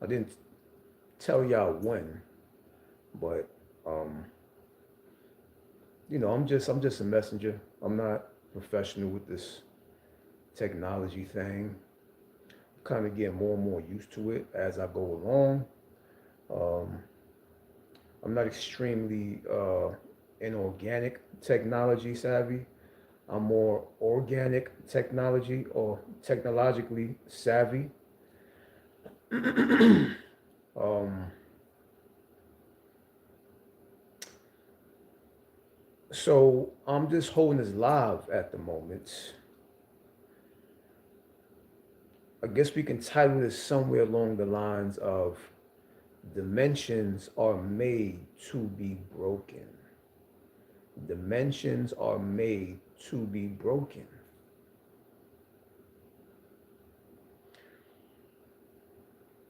I didn't tell y'all when, but um, I'm just a messenger. I'm not professional with this technology thing. Kind of getting more and more used to it as I go along. Um, I'm not extremely inorganic technology savvy. I'm more organic technology or technologically savvy. um, so I'm just holding this live at the moment. I guess we can title this somewhere along the lines of dimensions are made to be broken. Dimensions are made to be broken.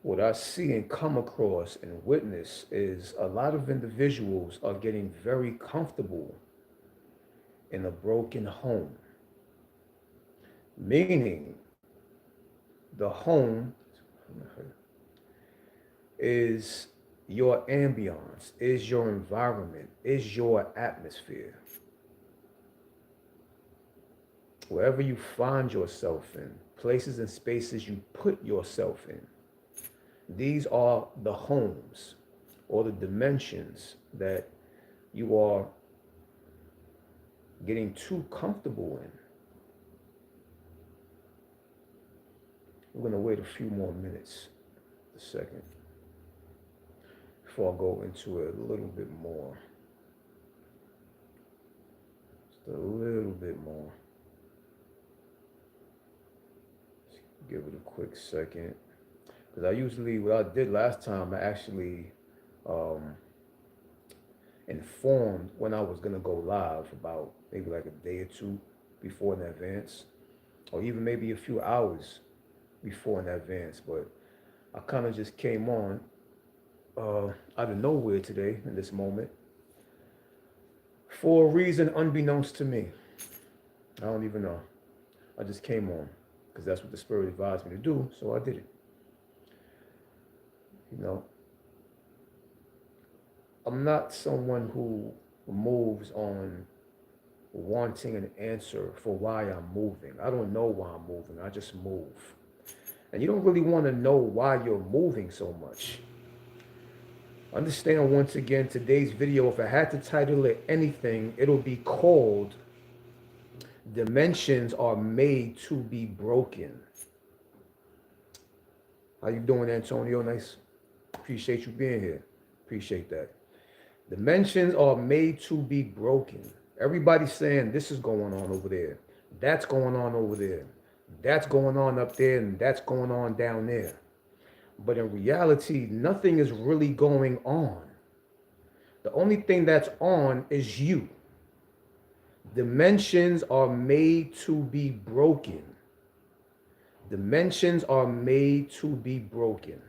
What I see and come across and witness is a lot of individuals are getting very comfortable in a broken home, meaning the home is your ambiance, is your environment, is your atmosphere. Wherever you find yourself in, places and spaces you put yourself in, these are the homes or the dimensions that you are getting too comfortable in. We're going to wait a few more minutes, a second, before I go into it a little bit more. Just a little bit more. Give it a quick second. Because what I did last time, I actually um, informed when I was going to go live about maybe like a day or two before in advance, or even maybe a few hours before in advance. But I kind of just came on out of nowhere today in this moment for a reason unbeknownst to me. I don't even know. I just came on because that's what the Spirit advised me to do, so I did it. You know, I'm not someone who moves on wanting an answer for why I'm moving. I don't know why I'm moving. I just move. And you don't really want to know why you're moving so much. Understand once again today's video, if I had to title it anything, it'll be called Dimensions Are Made to Be Broken. How you doing, Antonio? Nice. Appreciate you being here. Appreciate that. Dimensions are made to be broken. Everybody's saying this is going on over there. That's going on over there. That's going on up there, and that's going on down there. But in reality, nothing is really going on. The only thing that's on is you. Dimensions are made to be broken. Dimensions are made to be broken.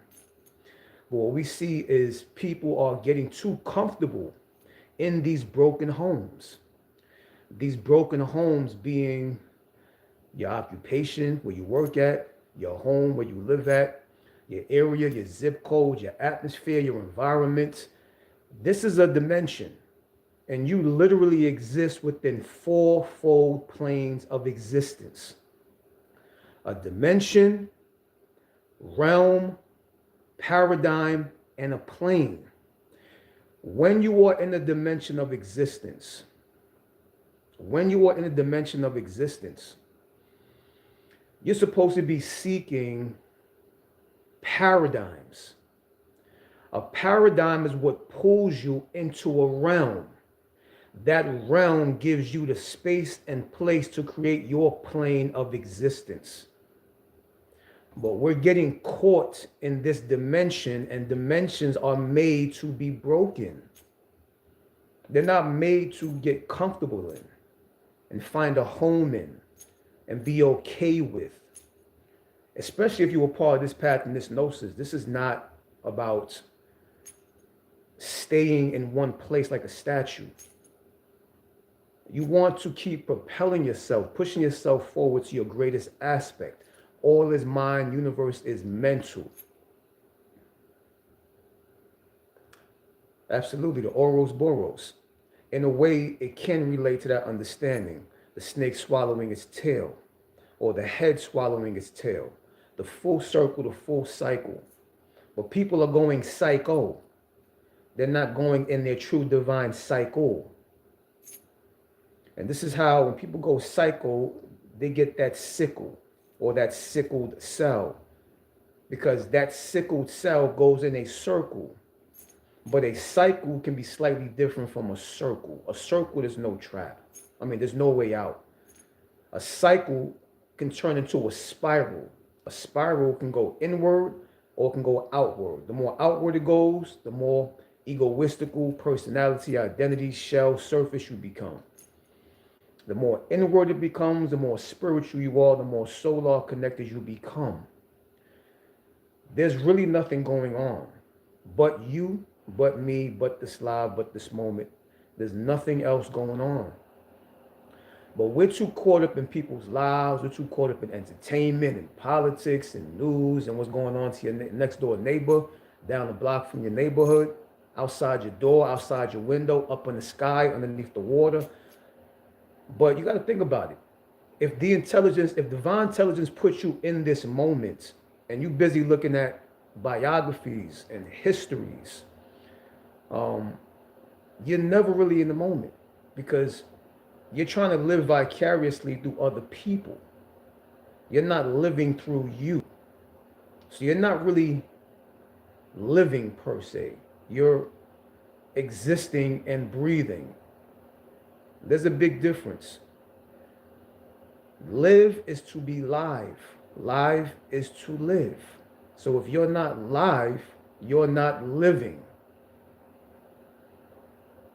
But what we see is people are getting too comfortable in these broken homes. These broken homes being your occupation, where you work at, your home, where you live at, your area, your zip code, your atmosphere, your environment. This is a dimension, and you literally exist within fourfold planes of existence. A dimension, realm, paradigm, and a plane. When you are in a dimension of existence, you're supposed to be seeking paradigms. A paradigm is what pulls you into a realm. That realm gives you the space and place to create your plane of existence. But we're getting caught in this dimension, and dimensions are made to be broken. They're not made to get comfortable in and find a home in and be okay with. Especially if you were part of this path and this gnosis. This is not about staying in one place like a statue. You want to keep propelling yourself, pushing yourself forward to your greatest aspect. All is mind, universe is mental. Absolutely, the Ouroboros. In a way, it can relate to that understanding. The snake swallowing its tail, or the head swallowing its tail. The full circle, the full cycle. But people are going psycho. They're not going in their true divine cycle. And this is how, when people go psycho, they get that sickle or that sickled cell. Because that sickled cell goes in a circle. But a cycle can be slightly different from a circle. A circle, there's no trap. I mean, there's no way out. A cycle can turn into a spiral. A spiral can go inward or it can go outward. The more outward it goes, the more egoistical personality, identity, shell, surface you become. The more inward it becomes, the more spiritual you are, the more solar connected you become. There's really nothing going on but you, but me, but this live, but this moment. There's nothing else going on. But we're too caught up in people's lives. We're too caught up in entertainment and politics and news and what's going on to your next door neighbor, down the block from your neighborhood, outside your door, outside your window, up in the sky, underneath the water. But you got to think about it. If divine intelligence puts you in this moment and you're busy looking at biographies and histories, you're never really in the moment because you're trying to live vicariously through other people. You're not living through you. So you're not really living per se. You're existing and breathing. There's a big difference. Live is to be live. Live is to live. So if you're not live, you're not living.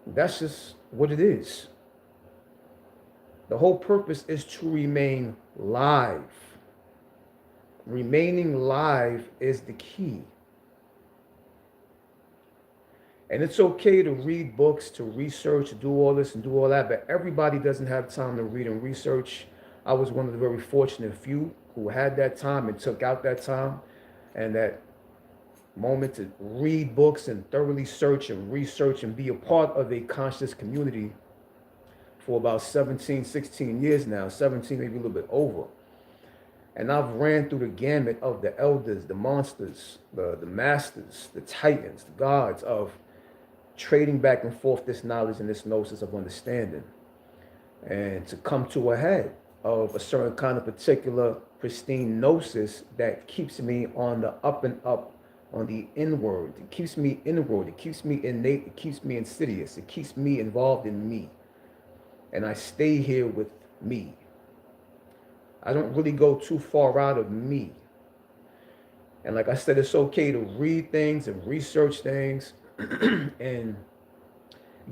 That's just what it is. The whole purpose is to remain live. Remaining live is the key. And it's okay to read books, to research, to do all this and do all that, but everybody doesn't have time to read and research. I was one of the very fortunate few who had that time and took out that time and that moment to read books and thoroughly search and research and be a part of a conscious community for about 17, 16 years now, 17, maybe a little bit over. And I've ran through the gamut of the elders, the monsters, the masters, the titans, the gods of trading back and forth this knowledge and this gnosis of understanding. And to come to a head of a certain kind of particular pristine gnosis that keeps me on the up and up, on the inward. It keeps me inward. It keeps me innate. It keeps me insidious. It keeps me involved in me. And I stay here with me. I don't really go too far out of me. And like I said, it's okay to read things and research things and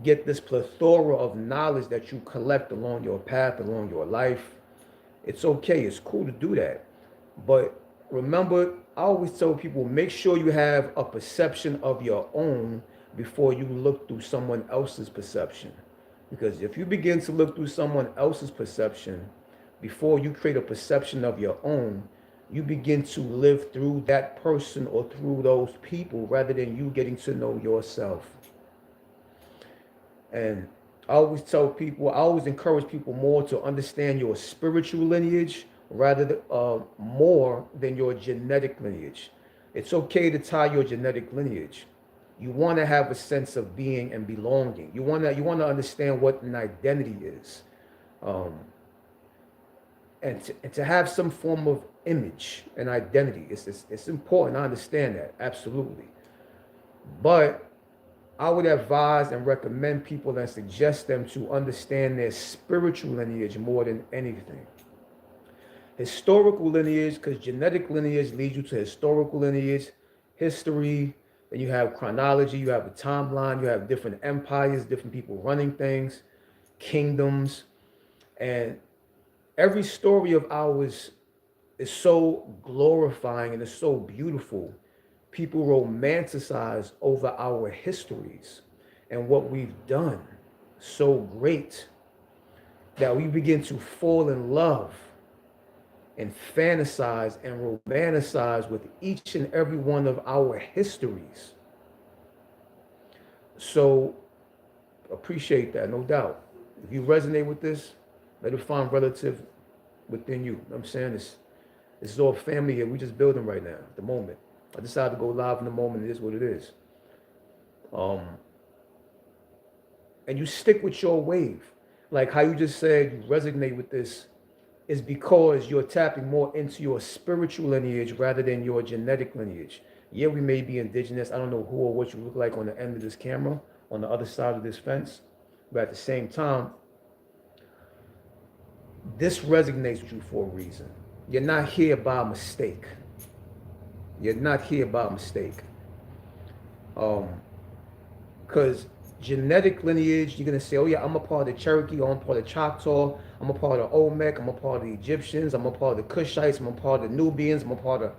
get this plethora of knowledge that you collect along your path, along your life. It's okay. It's cool to do that. But remember, I always tell people, make sure you have a perception of your own before you look through someone else's perception. Because if you begin to look through someone else's perception before you create a perception of your own, you begin to live through that person or through those people rather than you getting to know yourself. And I always tell people, I always encourage people more to understand your spiritual lineage rather than more than your genetic lineage. It's okay to tie your genetic lineage. You want to have a sense of being and belonging. You want to understand what an identity is, and to have some form of image and identity. It's important. I understand that, absolutely. But I would advise and recommend people and suggest them to understand their spiritual lineage more than anything. Historical lineage, because genetic lineage leads you to historical lineage, history, then you have chronology, you have a timeline, you have different empires, different people running things, kingdoms, and every story of ours is so glorifying and it's so beautiful. People romanticize over our histories and what we've done so great that we begin to fall in love and fantasize and romanticize with each and every one of our histories. So appreciate that, no doubt. If you resonate with this, let it find relative within you. You know what I'm saying? It's all family here. We just building right now, at the moment. I decided to go live in the moment. It is what it is. And you stick with your wave. Like how you just said, you resonate with this is because you're tapping more into your spiritual lineage rather than your genetic lineage. Yeah, we may be indigenous. I don't know who or what you look like on the end of this camera, on the other side of this fence. But at the same time, this resonates with you for a reason. You're not here by mistake. You're not here by mistake. Because genetic lineage, you're going to say, oh yeah, I'm a part of the Cherokee, I'm a part of the Choctaw, I'm a part of the Olmec, I'm a part of the Egyptians, I'm a part of the Cushites, I'm a part of the Nubians, I'm a part of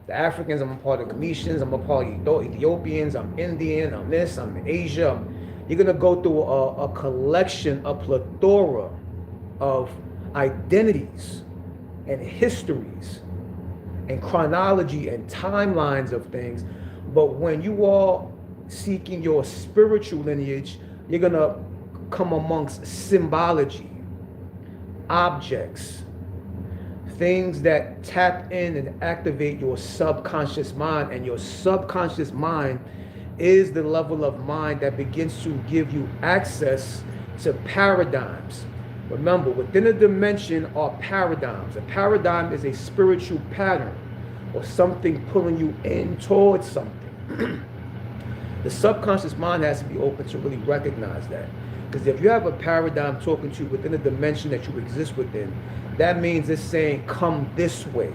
the Africans, I'm a part of the Cometians, I'm a part of the Ethiopians, I'm Indian, I'm this, I'm in Asia. You're going to go through a collection, a plethora of identities and histories and chronology and timelines of things. But when you are seeking your spiritual lineage, you're going to come amongst symbology, objects, things that tap in and activate your subconscious mind. And your subconscious mind is the level of mind that begins to give you access to paradigms. Remember, within a dimension are paradigms. A paradigm is a spiritual pattern or something pulling you in towards something. The subconscious mind has to be open to really recognize that. Because if you have a paradigm talking to you within a dimension that you exist within, that means it's saying, come this way.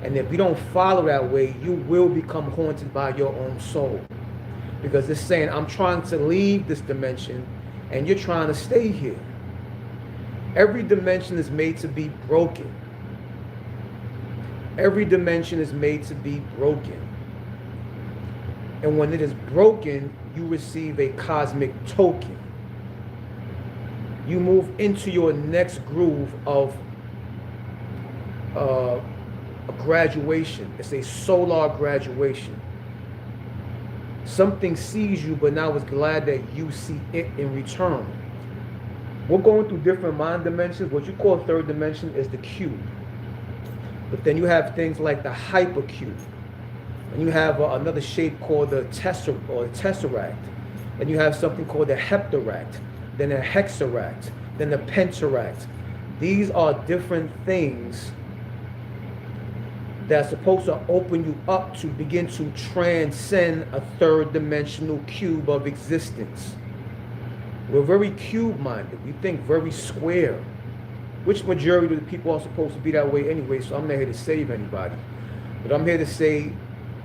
And if you don't follow that way, you will become haunted by your own soul. Because it's saying, I'm trying to leave this dimension and you're trying to stay here. Every dimension is made to be broken. Every dimension is made to be broken. And when it is broken, you receive a cosmic token. You move into your next groove of a graduation. It's a solar graduation. Something sees you, but now is glad that you see it in return. We're going through different mind dimensions. What you call third dimension is the cube. But then you have things like the hypercube. And you have another shape called the tesseract. And you have something called the heptaract, then a hexaract, then the pentaract. These are different things that's supposed to open you up to begin to transcend a third dimensional cube of existence. We're very cube-minded. We think very square, which majority of the people are supposed to be that way anyway, so I'm not here to save anybody. But I'm here to say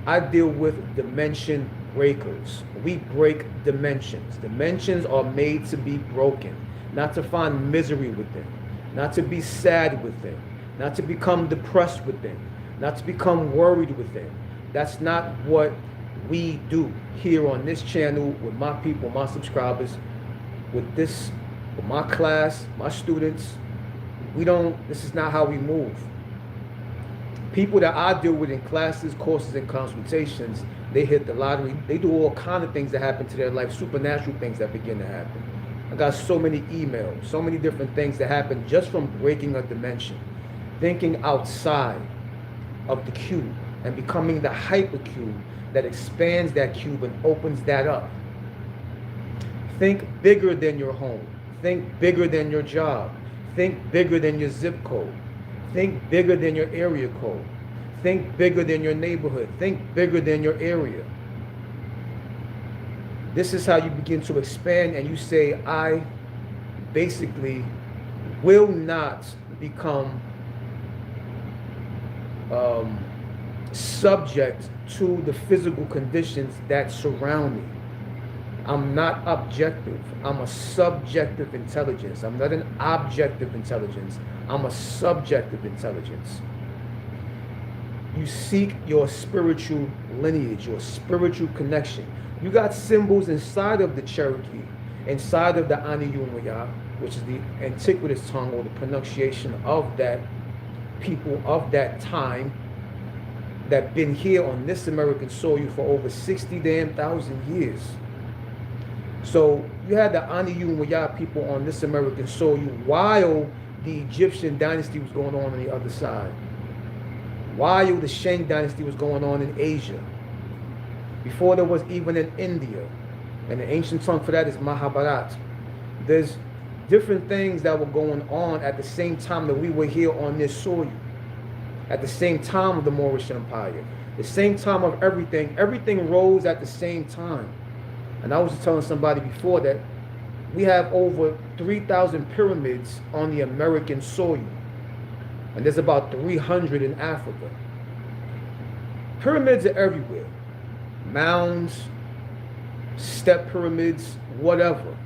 I deal with dimension breakers. We break dimensions. Dimensions are made to be broken, not to find misery within, not to be sad within, not to become depressed within, not to become worried within. That's not what we do here on this channel with my people, my subscribers, with my class, my students. This is not how we move. People that I deal with in classes, courses, and consultations, they hit the lottery. They do all kinds of things that happen to their life, supernatural things that begin to happen. I got so many emails, so many different things that happen just from breaking a dimension, thinking outside of the cube and becoming the hypercube that expands that cube and opens that up. Think bigger than your home. Think bigger than your job. Think bigger than your zip code. Think bigger than your area code. Think bigger than your neighborhood. Think bigger than your area. This is how you begin to expand, and you say, I basically will not become subject to the physical conditions that surround me. I'm not objective. I'm a subjective intelligence. I'm not an objective intelligence. I'm a subjective intelligence. You seek your spiritual lineage, your spiritual connection. You got symbols inside of the Cherokee, inside of the Aniyumaya, which is the antiquitous tongue or the pronunciation of that people of that time that been here on this American soil for over 60,000 years. So you had the Anu and Waya people on this American soil while the Egyptian dynasty was going on the other side. While the Shang dynasty was going on in Asia. Before there was even in India. And the ancient tongue for that is Mahabharat. There's different things that were going on at the same time that we were here on this soil. At the same time of the Moorish Empire. The same time of everything. Everything rose at the same time. And I was just telling somebody before that we have over 3,000 pyramids on the American soil. And there's about 300 in Africa. Pyramids are everywhere. Mounds, step pyramids, whatever.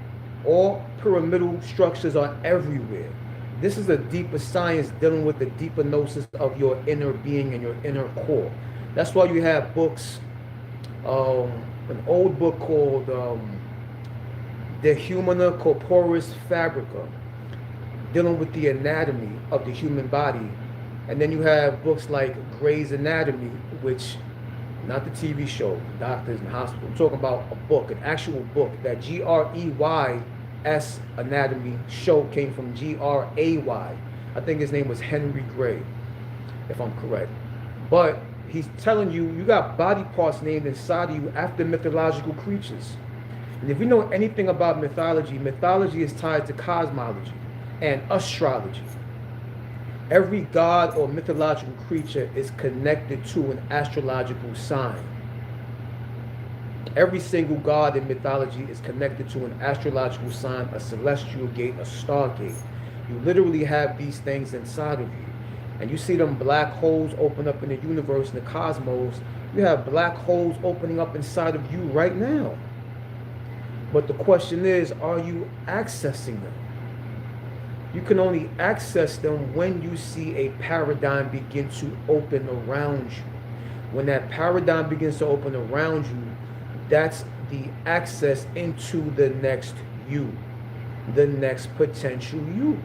All pyramidal structures are everywhere. This is a deeper science dealing with the deeper gnosis of your inner being and your inner core. That's why you have books, an old book called De Humana Corporis Fabrica, dealing with the anatomy of the human body. And then you have books like Gray's Anatomy, which, not the TV show, doctors and hospitals. I'm talking about a book, an actual book. That Greys Anatomy show came from Gray. I think his name was Henry Gray, if I'm correct. But he's telling you, you got body parts named inside of you after mythological creatures. And if you know anything about mythology, mythology is tied to cosmology and astrology. Every god or mythological creature is connected to an astrological sign. Every single god in mythology is connected to an astrological sign, a celestial gate, a stargate. You literally have these things inside of you. And you see them black holes open up in the universe, in the cosmos. You have black holes opening up inside of you right now. But the question is, are you accessing them? You can only access them when you see a paradigm begin to open around you. When that paradigm begins to open around you, that's the access into the next you, the next potential you.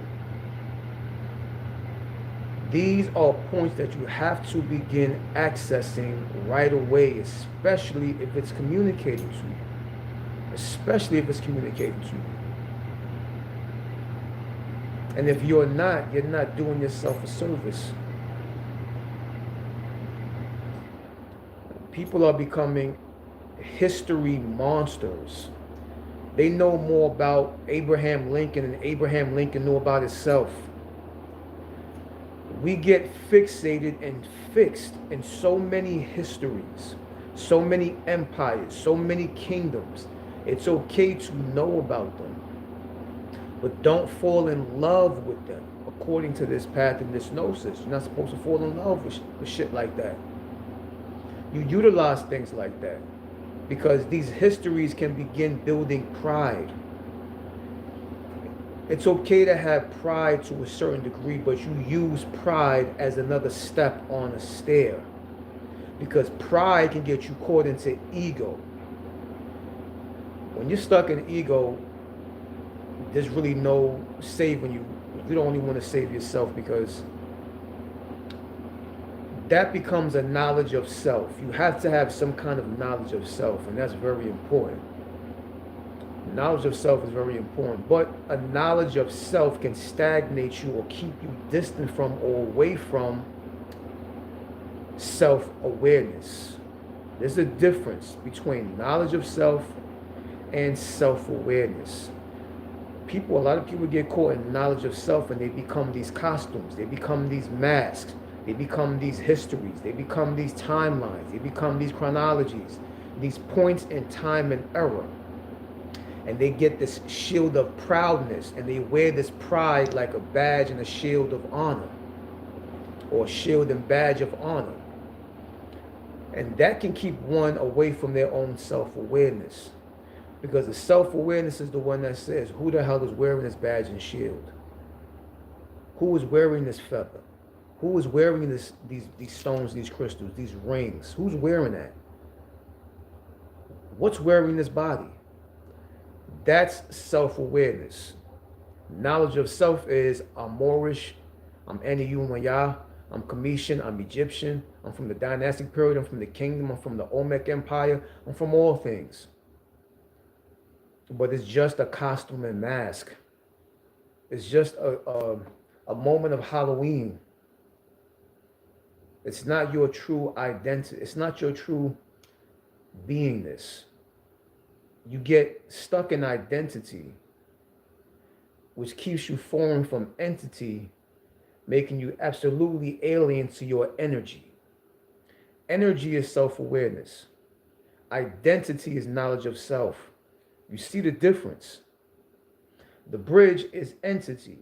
These are points that you have to begin accessing right away, especially if it's communicating to you. Especially if it's communicating to you. And if you're not doing yourself a service. People are becoming history monsters. They know more about Abraham Lincoln than Abraham Lincoln knew about himself. We get fixated and fixed in so many histories, so many empires, so many kingdoms. It's okay to know about them, but don't fall in love with them according to this path and this gnosis. You're not supposed to fall in love with shit like that. You utilize things like that because these histories can begin building pride. It's okay to have pride to a certain degree, but you use pride as another step on a stair, because pride can get you caught into ego. When you're stuck in ego, there's really no saving you. You don't only want to save yourself, because that becomes a knowledge of self. You have to have some kind of knowledge of self, and that's very important. Knowledge of self is very important, but a knowledge of self can stagnate you or keep you distant from or away from self-awareness. There's a difference between knowledge of self and self-awareness. A lot of people get caught in knowledge of self, and they become these costumes, they become these masks, they become these histories, they become these timelines, they become these chronologies, these points in time and era. And they get this shield of proudness, and they wear this pride like a badge and a shield of honor, or shield and badge of honor. And that can keep one away from their own self-awareness, because the self-awareness is the one that says, who the hell is wearing this badge and shield? Who is wearing this feather? Who is wearing these stones, these crystals, these rings? Who's wearing that? What's wearing this body? That's self-awareness. Knowledge of self is, I'm Moorish, I'm Anu, I'm Cometian, I'm Egyptian, I'm from the dynastic period, I'm from the kingdom, I'm from the Olmec Empire, I'm from all things. but it's just a costume and mask. It's just a moment of Halloween. It's not your true identity. It's not your true beingness. You get stuck in identity, which keeps you foreign from entity, making you absolutely alien to your energy. Energy is self-awareness. Identity is knowledge of self. You see the difference. The bridge is entity.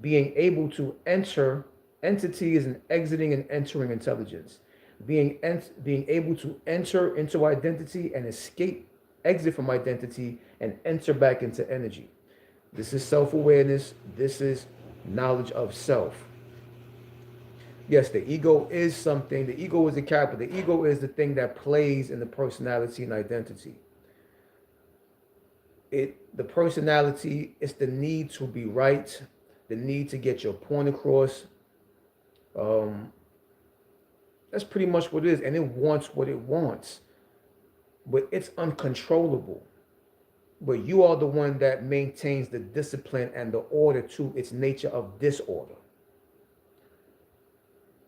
Being able to enter, entity is an exiting and entering intelligence. Being able to enter into identity and escape, exit from identity and enter back into energy. This is self-awareness. This is knowledge of self. Yes, the ego is something. The ego is the character. The ego is the thing that plays in the personality and identity. The personality is the need to be right, the need to get your point across. That's pretty much what it is, and it wants what it wants, but it's uncontrollable. But you are the one that maintains the discipline and the order to its nature of disorder.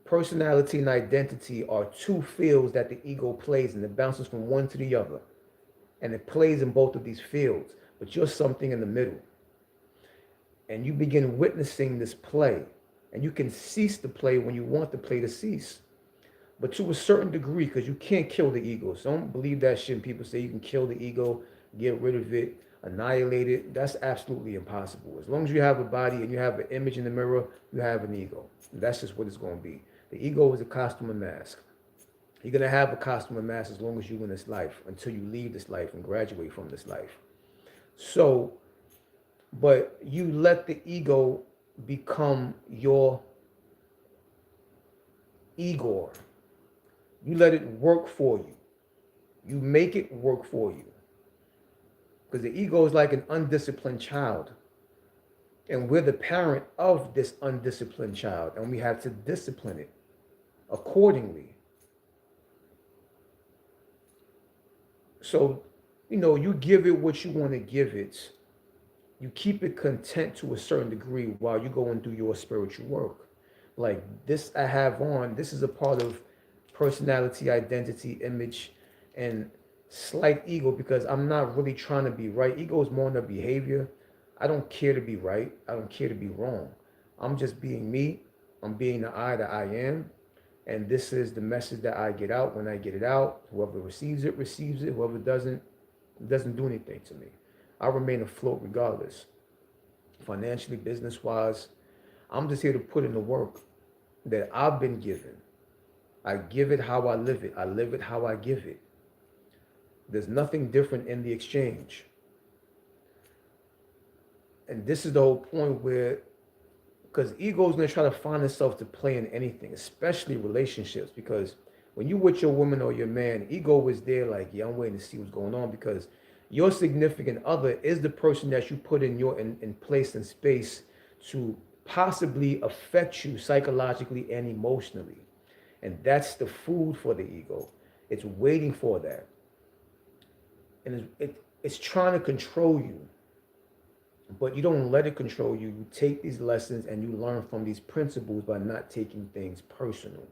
Personality and identity are two fields that the ego plays, and it bounces from one to the other. And it plays in both of these fields, but you're something in the middle. And you begin witnessing this play, and you can cease the play when you want the play to cease. But to a certain degree, because you can't kill the ego. So don't believe that shit. People say you can kill the ego, get rid of it, annihilate it. That's absolutely impossible. As long as you have a body and you have an image in the mirror, you have an ego. And that's just what it's going to be. The ego is a costume and mask. You're going to have a costume and mask as long as you're in this life, until you leave this life and graduate from this life. So, but you let the ego become your Igor. You let it work for you. You make it work for you. Because the ego is like an undisciplined child. And we're the parent of this undisciplined child. And we have to discipline it accordingly. So, you give it what you want to give it. You keep it content to a certain degree while you go and do your spiritual work. Like this I have on, this is a part of personality, identity, image, and slight ego, because I'm not really trying to be right. Ego is more in the behavior. I don't care to be right. I don't care to be wrong. I'm just being me. I'm being the I that I am. And this is the message that I get out. When I get it out, whoever receives it, receives it. Whoever doesn't, it doesn't do anything to me. I remain afloat regardless. Financially, business-wise, I'm just here to put in the work that I've been given. I give it how I live it. I live it how I give it. There's nothing different in the exchange. And this is the whole point where, because ego is going to try to find itself to play in anything, especially relationships. Because when you're with your woman or your man, ego is there like, yeah, I'm waiting to see what's going on, because your significant other is the person that you put in place and space to possibly affect you psychologically and emotionally. And that's the food for the ego. It's waiting for that. And it's trying to control you. But you don't let it control you. You take these lessons and you learn from these principles by not taking things personal.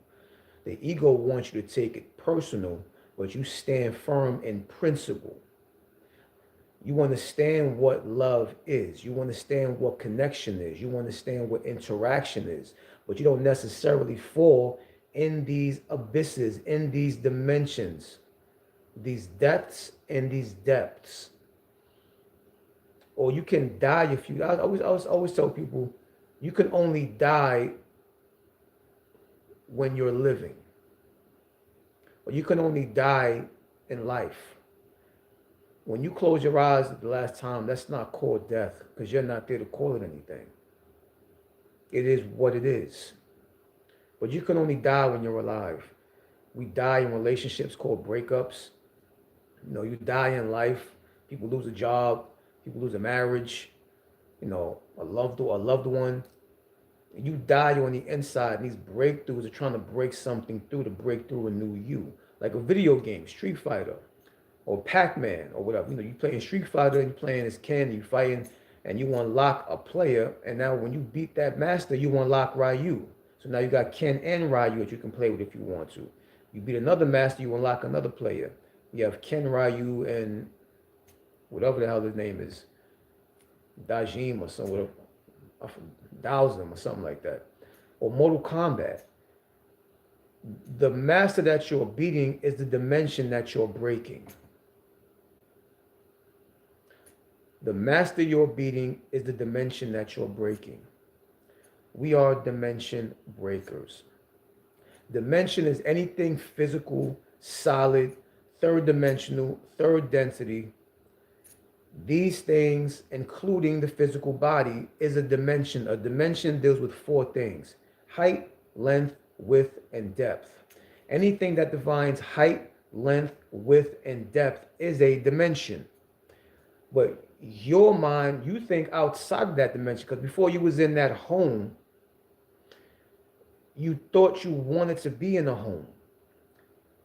The ego wants you to take it personal, but you stand firm in principle. You understand what love is. You understand what connection is. You understand what interaction is. But you don't necessarily fall in these abysses, in these dimensions, these depths and these depths. Or you can die if you, I always tell people, you can only die when you're living. Or you can only die in life. When you close your eyes the last time, that's not called death, because you're not there to call it anything. It is what it is. But you can only die when you're alive. We die in relationships called breakups. You die in life. People lose a job. People lose a marriage. A loved one. And you die on the inside. And these breakthroughs are trying to break something through, to break through a new you. Like a video game, Street Fighter. or Pac-Man or whatever. You playing Street Fighter and you playing as Ken, you fighting, and you unlock a player, and now when you beat that master, you unlock Ryu. So now you got Ken and Ryu that you can play with if you want to. You beat another master, you unlock another player. You have Ken, Ryu, and whatever the hell his name is, Dajim or something, Dowsum or something like that. Or Mortal Kombat. The master that you're beating is the dimension that you're breaking. The master you're beating is the dimension that you're breaking. We are dimension breakers. Dimension is anything physical, solid, third dimensional, third density. These things, including the physical body, is a dimension. A dimension deals with four things: height, length, width, and depth. Anything that defines height, length, width, and depth is a dimension. But your mind, you think outside of that dimension, because before you was in that home, you thought you wanted to be in a home.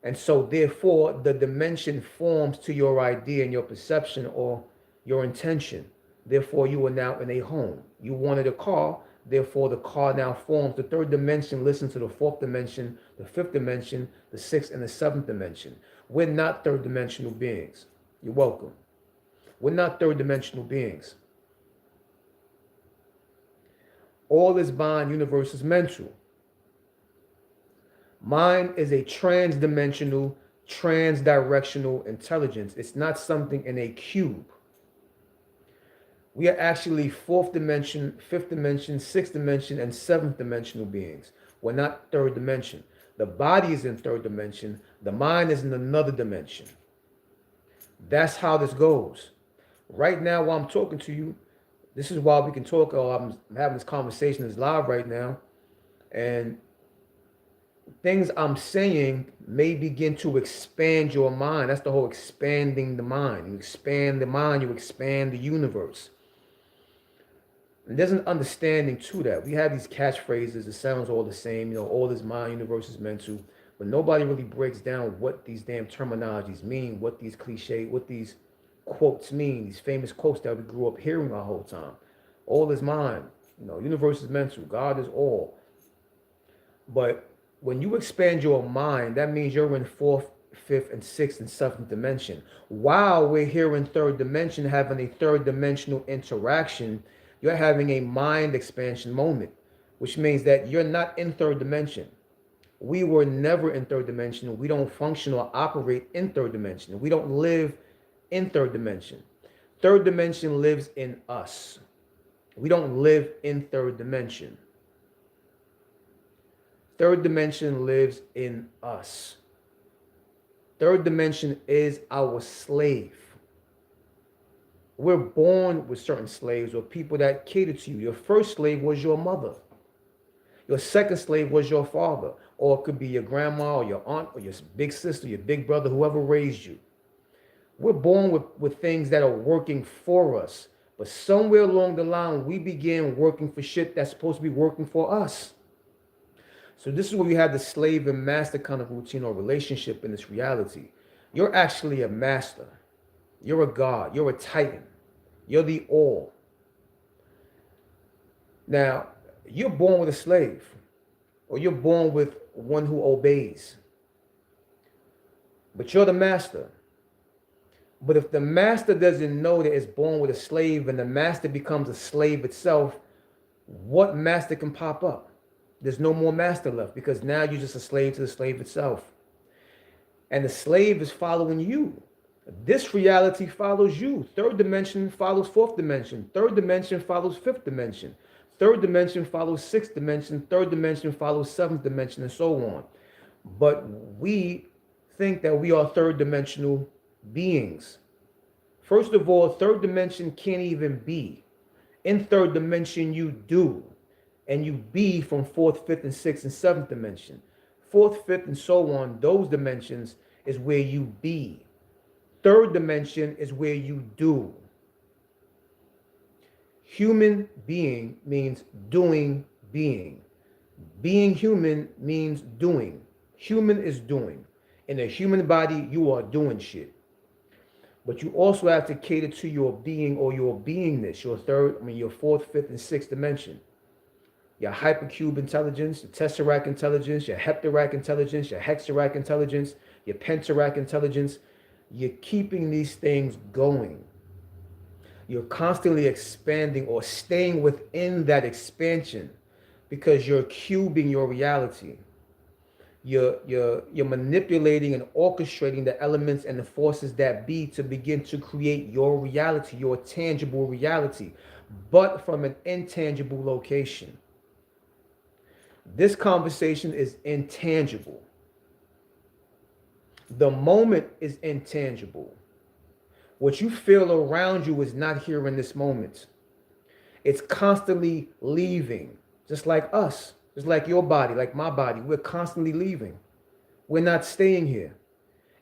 And so therefore, the dimension forms to your idea and your perception or your intention. Therefore, you are now in a home. You wanted a car, therefore the car now forms. The third dimension listens to the fourth dimension, the fifth dimension, the sixth, and the seventh dimension. We're not third dimensional beings. You're welcome. We're not third dimensional beings. All is mind, universe is mental. Mind is a trans-dimensional, trans-directional intelligence. It's not something in a cube. We are actually fourth dimension, fifth dimension, sixth dimension, and seventh dimensional beings. We're not third dimension. The body is in third dimension. The mind is in another dimension. That's how this goes. Right now, while I'm talking to you, this is why we can talk. I'm having this conversation is live right now. And things I'm saying may begin to expand your mind. That's the whole expanding the mind. You expand the mind, you expand the universe. And there's an understanding to that. We have these catchphrases, it sounds all the same, all this mind, universe is mental, but nobody really breaks down what these damn terminologies mean, what these cliches, what these quotes mean, these famous quotes that we grew up hearing our whole time. All is mind, universe is mental, God is all. But when you expand your mind, that means you're in fourth, fifth, and sixth, and seventh dimension. While we're here in third dimension, having a third dimensional interaction, you're having a mind expansion moment, which means that you're not in third dimension. We were never in third dimension. We don't function or operate in third dimension. We don't live in third dimension. Third dimension lives in us. We don't live in third dimension. Third dimension lives in us. Third dimension is our slave. We're born with certain slaves or people that cater to you. Your first slave was your mother. Your second slave was your father. Or it could be your grandma or your aunt or your big sister, your big brother, whoever raised you. We're born with things that are working for us. But somewhere along the line, we began working for shit that's supposed to be working for us. So this is where we have the slave and master kind of routine or relationship in this reality. You're actually a master. You're a god. You're a titan. You're the all. Now, you're born with a slave, or you're born with one who obeys. But you're the master. But if the master doesn't know that it's born with a slave and the master becomes a slave itself, what master can pop up? There's no more master left because now you're just a slave to the slave itself. And the slave is following you. This reality follows you. Third dimension follows fourth dimension. Third dimension follows fifth dimension. Third dimension follows sixth dimension. Third dimension follows seventh dimension, and so on. But we think that we are third dimensional beings. First of all, third dimension can't even be. In third dimension, you do. And you be from fourth, fifth, and sixth, and seventh dimension. Fourth, fifth, and so on, those dimensions is where you be. Third dimension is where you do. Human being means doing being. Being human means doing. Human is doing. In a human body, you are doing shit. But you also have to cater to your being or your beingness, your fourth, fifth, and sixth dimension. Your hypercube intelligence, your tesseract intelligence, your hepteract intelligence, your hexaract intelligence, your pentaract intelligence. You're keeping these things going. You're constantly expanding or staying within that expansion because you're cubing your reality. You're manipulating and orchestrating the elements and the forces that be to begin to create your reality, your tangible reality, but from an intangible location. This conversation is intangible. The moment is intangible. What you feel around you is not here in this moment. It's constantly leaving, just like us, just like your body, like my body. We're constantly leaving. We're not staying here.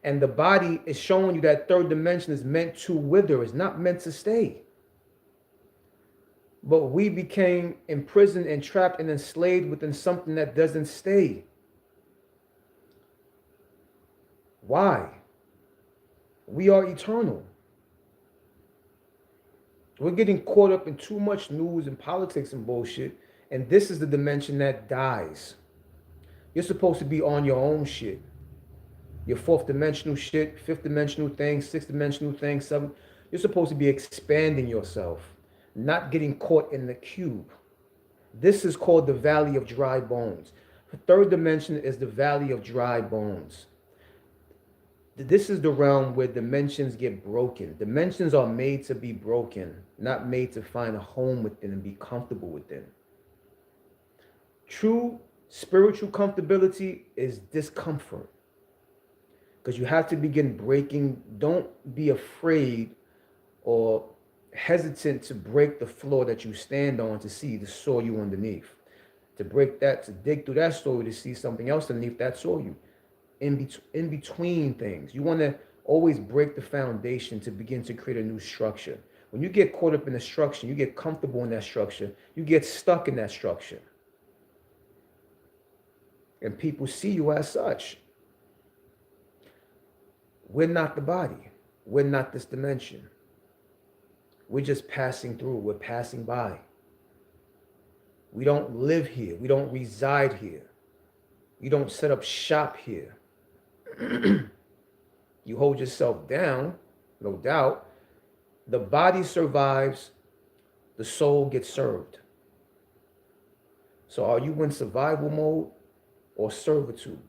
And the body is showing you that third dimension is meant to wither, it's not meant to stay. But we became imprisoned and trapped and enslaved within something that doesn't stay. Why? We are eternal. We're getting caught up in too much news and politics and bullshit. And this is the dimension that dies. You're supposed to be on your own shit. Your fourth dimensional shit, fifth dimensional things, sixth dimensional things, seventh. You're supposed to be expanding yourself, not getting caught in the cube. This is called the Valley of Dry Bones. The third dimension is the Valley of Dry Bones. This is the realm where dimensions get broken. Dimensions are made to be broken, not made to find a home within and be comfortable within. True spiritual comfortability is discomfort. Because you have to begin breaking. Don't be afraid or hesitant to break the floor that you stand on to see the soil underneath. To break that, to dig through that soil to see something else underneath that soil. In between things. You want to always break the foundation to begin to create a new structure. When you get caught up in the structure, you get comfortable in that structure, you get stuck in that structure. And people see you as such. We're not the body. We're not this dimension. We're just passing through. We're passing by. We don't live here. We don't reside here. You don't set up shop here. You hold yourself down, no doubt. The body survives, the soul gets served. So are you in survival mode or servitude?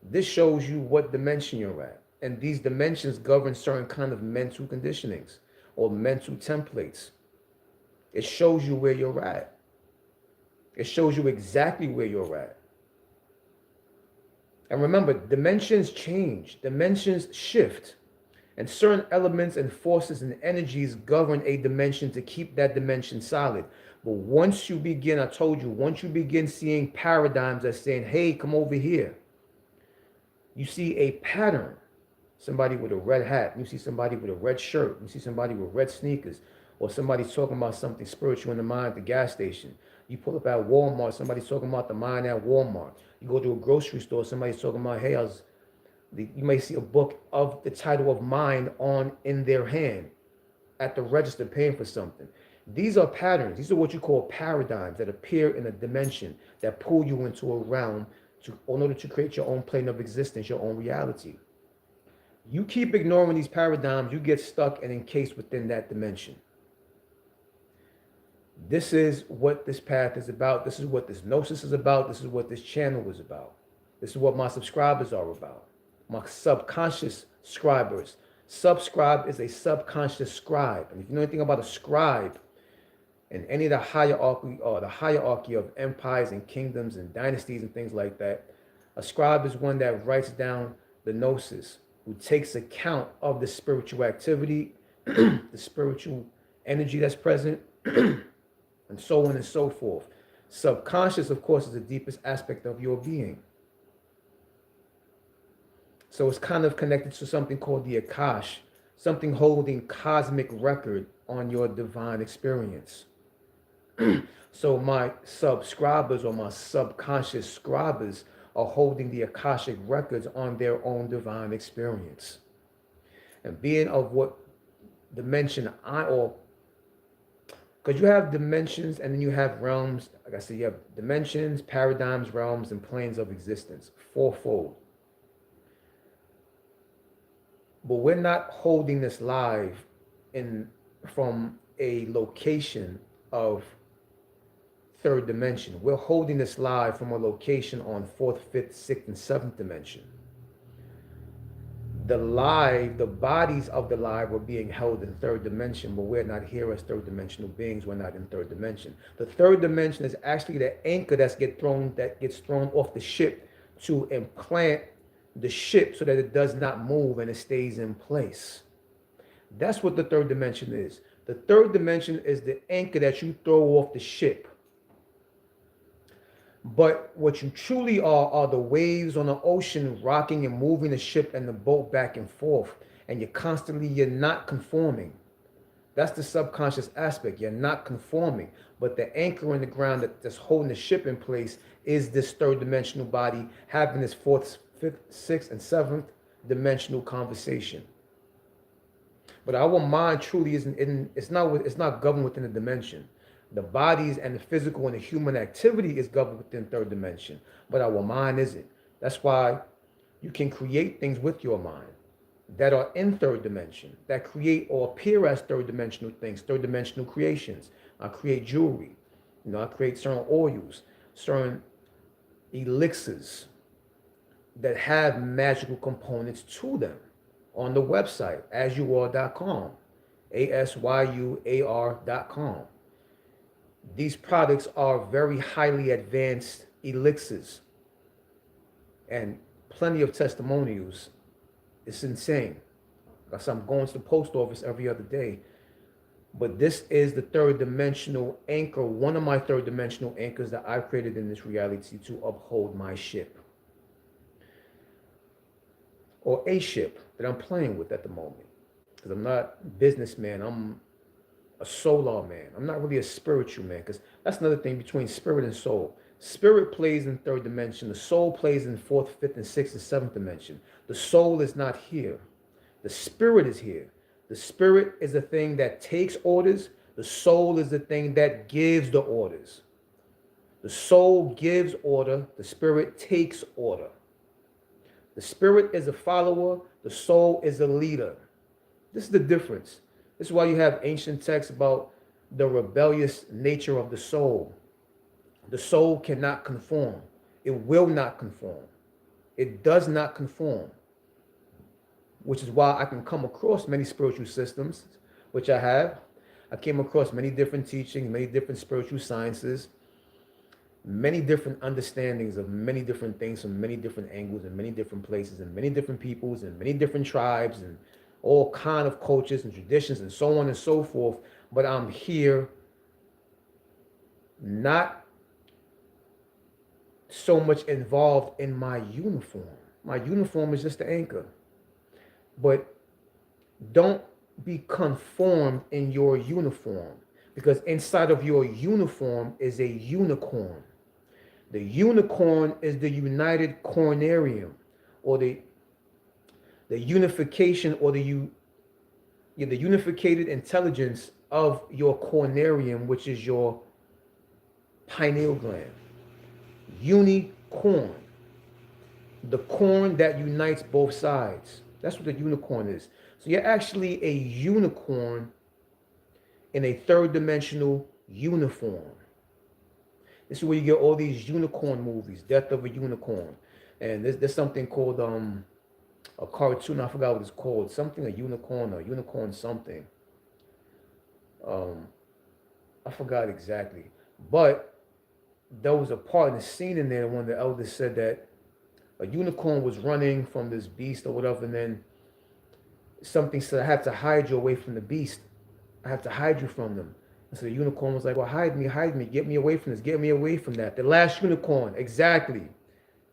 This shows you what dimension you're at. And these dimensions govern certain kind of mental conditionings or mental templates. It shows you where you're at. It shows you exactly where you're at. And remember, dimensions change, dimensions shift, and certain elements and forces and energies govern a dimension to keep that dimension solid. But once you begin, I told you, once you begin seeing paradigms that saying, hey, come over here, you see a pattern. Somebody with a red hat, you see somebody with a red shirt, you see somebody with red sneakers, or somebody's talking about something spiritual in the mind at the gas station. You pull up at Walmart, somebody's talking about the mind at Walmart. You go to a grocery store, somebody's talking about, hey, you may see a book of the title of Mind in their hand at the register paying for something. These are patterns. These are what you call paradigms that appear in a dimension that pull you into a realm in order to create your own plane of existence, your own reality. You keep ignoring these paradigms, you get stuck and encased within that dimension. This is what this path is about. This is what this gnosis is about. This is what this channel is about. This is what my subscribers are about. My subconscious scribers. Subscribe is a subconscious scribe. And if you know anything about a scribe and any of the hierarchy of empires and kingdoms and dynasties and things like that, a scribe is one that writes down the gnosis, who takes account of the spiritual activity, the spiritual energy that's present, and so on and so forth. Subconscious, of course, is the deepest aspect of your being. So it's kind of connected to something called the Akash, something holding cosmic record on your divine experience. So my subscribers or my subconscious scribers are holding the Akashic records on their own divine experience. And being of what dimension or because you have dimensions and then you have realms. Like I said, you have dimensions, paradigms, realms, and planes of existence, fourfold. But we're not holding this live in from a location of third dimension. We're holding this live from a location on fourth, fifth, sixth, and seventh dimension. The bodies of the live were being held in third dimension, but we're not here as third dimensional beings. We're not in third dimension. The third dimension is actually the anchor that gets thrown off the ship to implant the ship so that it does not move and it stays in place. That's what the third dimension is. The third dimension is the anchor that you throw off the ship. But what you truly are the waves on the ocean rocking and moving the ship and the boat back and forth. And you're not conforming. That's the subconscious aspect. You're not conforming. But the anchor in the ground that's holding the ship in place is this third dimensional body having this fourth, fifth, sixth, and seventh dimensional conversation. But our mind truly it's not governed within a dimension. The bodies and the physical and the human activity is governed within third dimension, but our mind isn't. That's why you can create things with your mind that are in third dimension, that create or appear as third dimensional things, third dimensional creations. I create jewelry, I create certain oils, certain elixirs that have magical components to them on the website, asyouare.com, asyuar.com. These products are very highly advanced elixirs and plenty of testimonials. It's insane. Because I'm going to the post office every other day. But this is the third dimensional anchor, one of my third dimensional anchors that I've created in this reality to uphold my ship. Or a ship that I'm playing with at the moment. Because I'm not a businessman, I'm a solar man. I'm not really a spiritual man, because that's another thing between spirit and soul. Spirit plays in third dimension. The soul plays in fourth, fifth, and sixth and seventh dimension. The soul is not here. The spirit is here. The spirit is the thing that takes orders. The soul is the thing that gives the orders. The soul gives order. The spirit takes order. The spirit is a follower. The soul is a leader. This is the difference. This is why you have ancient texts about the rebellious nature of the soul. The soul cannot conform. It will not conform. It does not conform. Which is why I can come across many spiritual systems, which I have. I came across many different teachings, many different spiritual sciences, many different understandings of many different things from many different angles and many different places and many different peoples and many different tribes and all kind of cultures and traditions and so on and so forth. But I'm here not so much involved in my uniform. My uniform is just the anchor. But don't be conformed in your uniform, because inside of your uniform is a unicorn. The unicorn is the united cornarium, or the unification, or the unificated intelligence of your cornarium, which is your pineal gland. Unicorn, the corn that unites both sides. That's what the unicorn is. So you're actually a unicorn in a third dimensional uniform. This is where you get all these unicorn movies, Death of a Unicorn. And there's something called a cartoon, I forgot what it's called, something a unicorn something. I forgot exactly. But there was a part in the scene in there when the elders said that a unicorn was running from this beast or whatever, and then something said, I have to hide you away from the beast. I have to hide you from them. And so the unicorn was like, well, hide me, get me away from this, get me away from that. The last unicorn, exactly.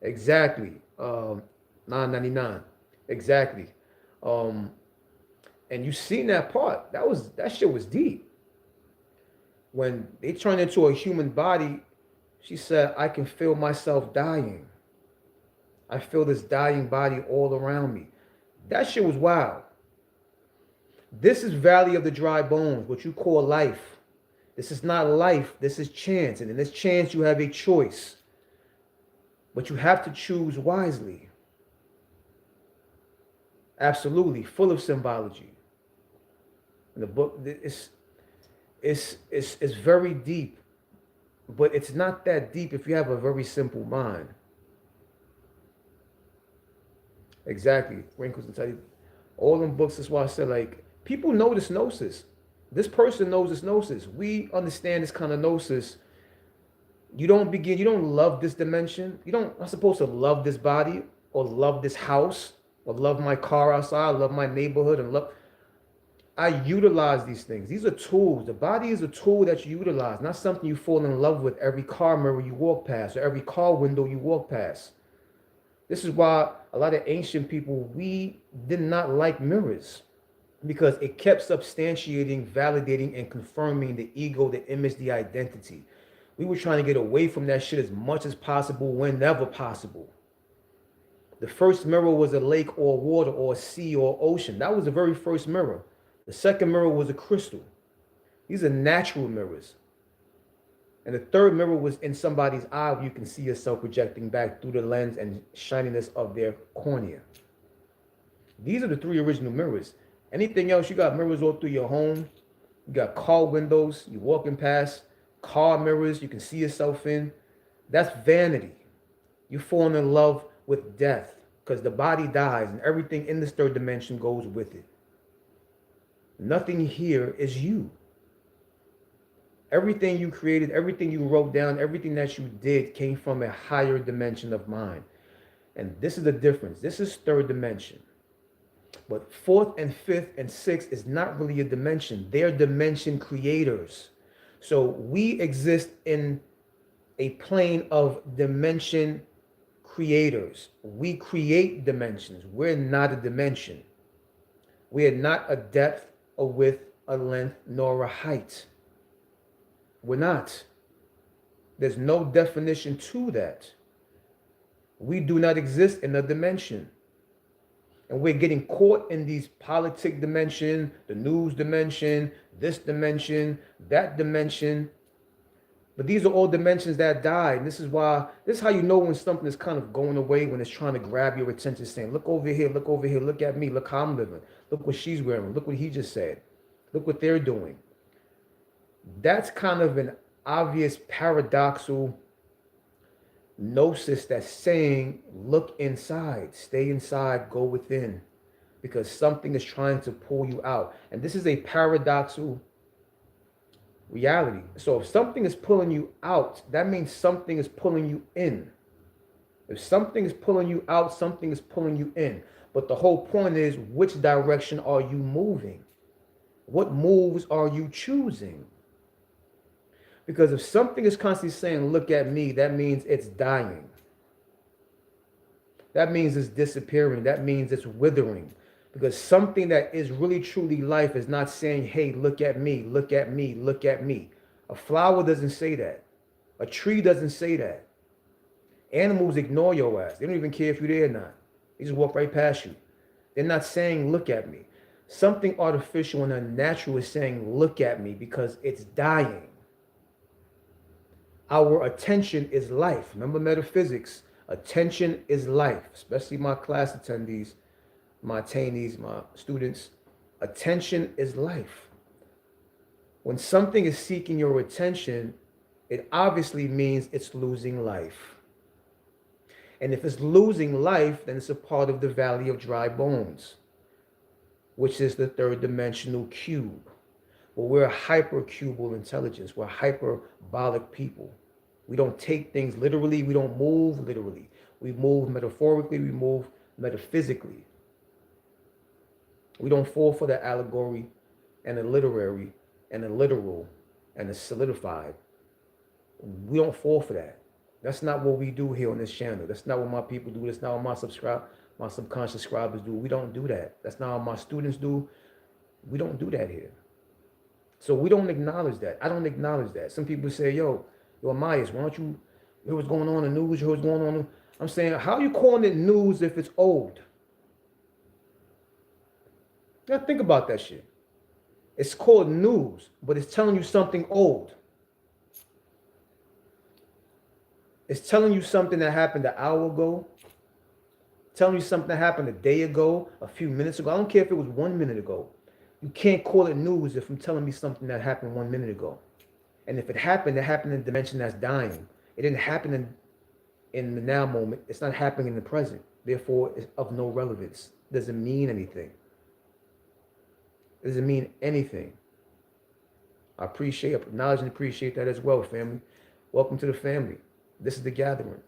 999, exactly. And you seen that part. That shit was deep. When they turned into a human body, she said, I can feel myself dying. I feel this dying body all around me. That shit was wild. This is Valley of the Dry Bones, what you call life. This is not life, this is chance. And in this chance, you have a choice. But you have to choose wisely. Absolutely, full of symbology. And the book is very deep, but it's not that deep if you have a very simple mind. Exactly. Wrinkles and Teddy. All them books, that's why I said, like, people know this gnosis. This person knows this gnosis. We understand this kind of gnosis. You don't love this dimension. Not supposed to love this body or love this house or love my car outside, love my neighborhood, and love. I utilize these things. These are tools. The body is a tool that you utilize, not something you fall in love with every car mirror you walk past or every car window you walk past. This is why a lot of ancient people, we did not like mirrors, because it kept substantiating, validating, and confirming the ego, the image, the identity. We were trying to get away from that shit as much as possible, whenever possible. The first mirror was a lake or water or a sea or ocean. That was the very first mirror. The second mirror was a crystal. These are natural mirrors. And the third mirror was in somebody's eye, where you can see yourself projecting back through the lens and shininess of their cornea. These are the three original mirrors. Anything else, you got mirrors all through your home. You got car windows, you're walking past, car mirrors you can see yourself in. That's vanity. You're falling in love with death, because the body dies and everything in this third dimension goes with it. Nothing here is you. Everything you created, everything you wrote down, everything that you did came from a higher dimension of mind. And this is the difference. This is third dimension. But fourth and fifth and sixth is not really a dimension. They're dimension creators. So we exist in a plane of dimension creators. We create dimensions. We're not a dimension. We are not a depth, a width, a length, nor a height. We're not. There's no definition to that. We do not exist in a dimension. And we're getting caught in these politic dimension, the news dimension, this dimension, that dimension. But these are all dimensions that die. And this is how you know when something is kind of going away, when it's trying to grab your attention, saying, look over here, look at me, look how I'm living. Look what she's wearing, look what he just said. Look what they're doing. That's kind of an obvious paradoxical gnosis that's saying, look inside, stay inside, go within, because something is trying to pull you out. And this is a paradoxical reality. So if something is pulling you out, that means something is pulling you in. If something is pulling you out, something is pulling you in. But the whole point is, which direction are you moving? What moves are you choosing? Because if something is constantly saying, look at me, that means it's dying. That means it's disappearing. That means it's withering. Because something that is really truly life is not saying, hey, look at me, look at me, look at me. A flower doesn't say that. A tree doesn't say that. Animals ignore your ass. They don't even care if you're there or not. They just walk right past you. They're not saying, look at me. Something artificial and unnatural is saying, look at me, because it's dying. Our attention is life. Remember metaphysics. Attention is life, especially my class attendees, my attainees, my students. Attention is life. When something is seeking your attention, it obviously means it's losing life. And if it's losing life, then it's a part of the Valley of Dry Bones, which is the third dimensional cube. Well, we're a hypercubal intelligence. We're hyperbolic people. We don't take things literally. We don't move literally. We move metaphorically. We move metaphysically. We don't fall for the allegory and the literary and the literal and the solidified. We don't fall for that. That's not what we do here on this channel. That's not what my people do. That's not what my subconscious subscribers do. We don't do that. That's not what my students do. We don't do that here. So we don't acknowledge that. I don't acknowledge that. Some people say, yo, Amias, why don't you hear what's going on in the news? Hear what's going on? I'm saying, how are you calling it news if it's old? Now think about that shit. It's called news, but it's telling you something old. It's telling you something that happened an hour ago, telling you something that happened a day ago, a few minutes ago. I don't care if it was 1 minute ago. You can't call it news if I'm telling me something that happened 1 minute ago. And if it happened in a dimension that's dying. It didn't happen in the now moment. It's not happening in the present. Therefore, it's of no relevance. It doesn't mean anything. It doesn't mean anything. I acknowledge and appreciate that as well, family. Welcome to the family. This is the gathering.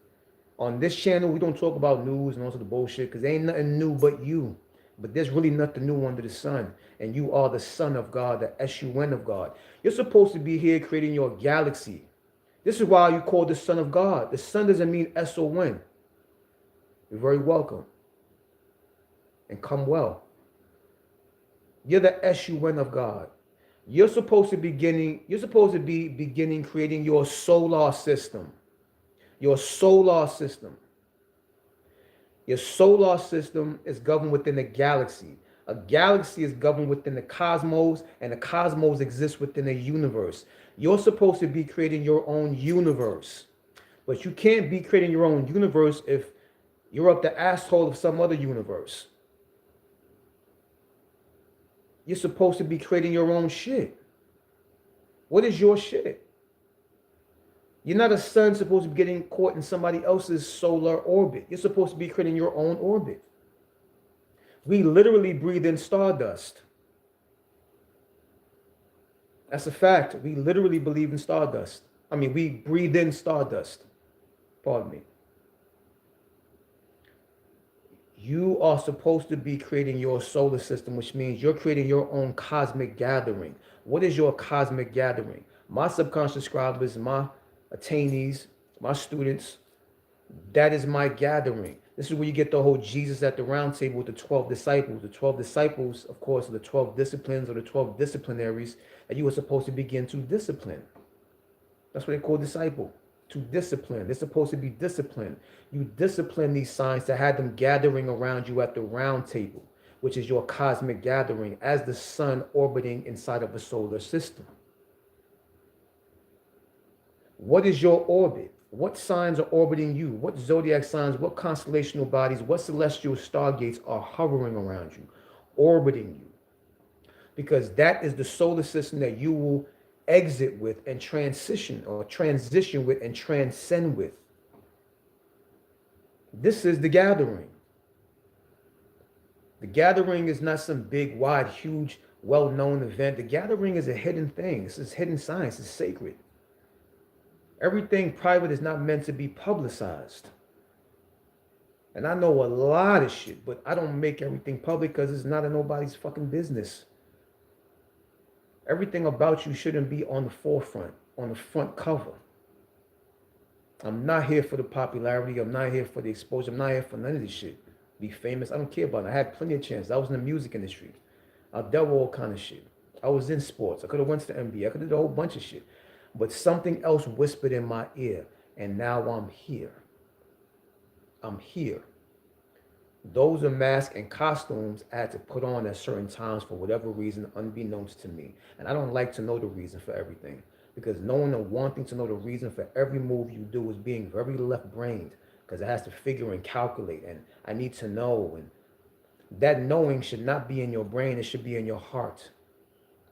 On this channel, we don't talk about news and all sorts of bullshit because there ain't nothing new but you. But there's really nothing new under the sun. And you are the son of God, the S-U-N of God. You're supposed to be here creating your galaxy. This is why you call the son of God. The son doesn't mean S-O-N. You're very welcome. And come well. You're the S-U-N of God. You're supposed to be beginning creating your solar system. Your solar system. Your solar system is governed within a galaxy. A galaxy is governed within the cosmos, and the cosmos exists within a universe. You're supposed to be creating your own universe. But you can't be creating your own universe if you're up the asshole of some other universe. You're supposed to be creating your own shit. What is your shit? You're not a sun supposed to be getting caught in somebody else's solar orbit. You're supposed to be creating your own orbit. We literally breathe in stardust. That's a fact. We literally believe in stardust. We breathe in stardust. Pardon me. You are supposed to be creating your solar system, which means you're creating your own cosmic gathering. What is your cosmic gathering? My subconscious scribers, my attainees, my students, that is my gathering. This is where you get the whole Jesus at the round table with the 12 disciples. The 12 disciples, of course, are the 12 disciplines or the 12 disciplinaries that you were supposed to begin to discipline. That's what they call disciple, to discipline. They're supposed to be disciplined. You discipline these signs to have them gathering around you at the round table, which is your cosmic gathering as the sun orbiting inside of a solar system. What is your orbit? What signs are orbiting you? What zodiac signs, what constellational bodies, what celestial stargates are hovering around you, orbiting you? Because that is the solar system that you will exit with and transition with and transcend with. This is the gathering. The gathering is not some big, wide, huge, well-known event. The gathering is a hidden thing. This is hidden science. It's sacred. Everything private is not meant to be publicized. And I know a lot of shit, but I don't make everything public because it's not nobody's fucking business. Everything about you shouldn't be on the forefront, on the front cover. I'm not here for the popularity. I'm not here for the exposure. I'm not here for none of this shit. Be famous. I don't care about it. I had plenty of chances. I was in the music industry. I dealt with all kind of shit. I was in sports. I could have went to the NBA. I could have did a whole bunch of shit. But something else whispered in my ear, and now I'm here. I'm here. Those are masks and costumes I had to put on at certain times for whatever reason, unbeknownst to me. And I don't like to know the reason for everything, because knowing and wanting to know the reason for every move you do is being very left-brained, because it has to figure and calculate, and I need to know. And that knowing should not be in your brain. It should be in your heart.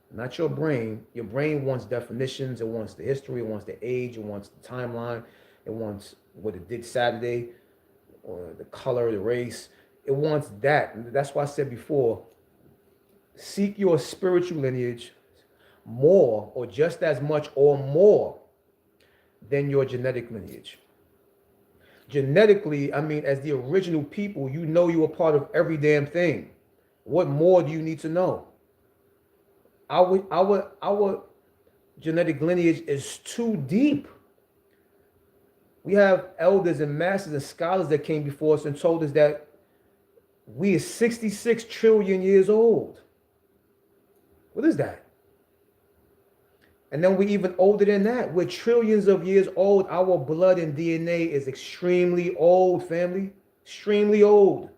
Not your brain. Your brain wants definitions. It wants the history. It wants the age. It wants the timeline. It wants what it did Saturday, or the color, the race. It wants that. And that's why I said before, seek your spiritual lineage more or just as much or more than your genetic lineage. Genetically, as the original people, you know you are part of every damn thing. What more do you need to know? Our genetic lineage is too deep. We have elders and masters and scholars that came before us and told us that we are 66 trillion years old. What is that? And then we're even older than that. We're trillions of years old. Our blood and DNA is extremely old, family. Extremely old.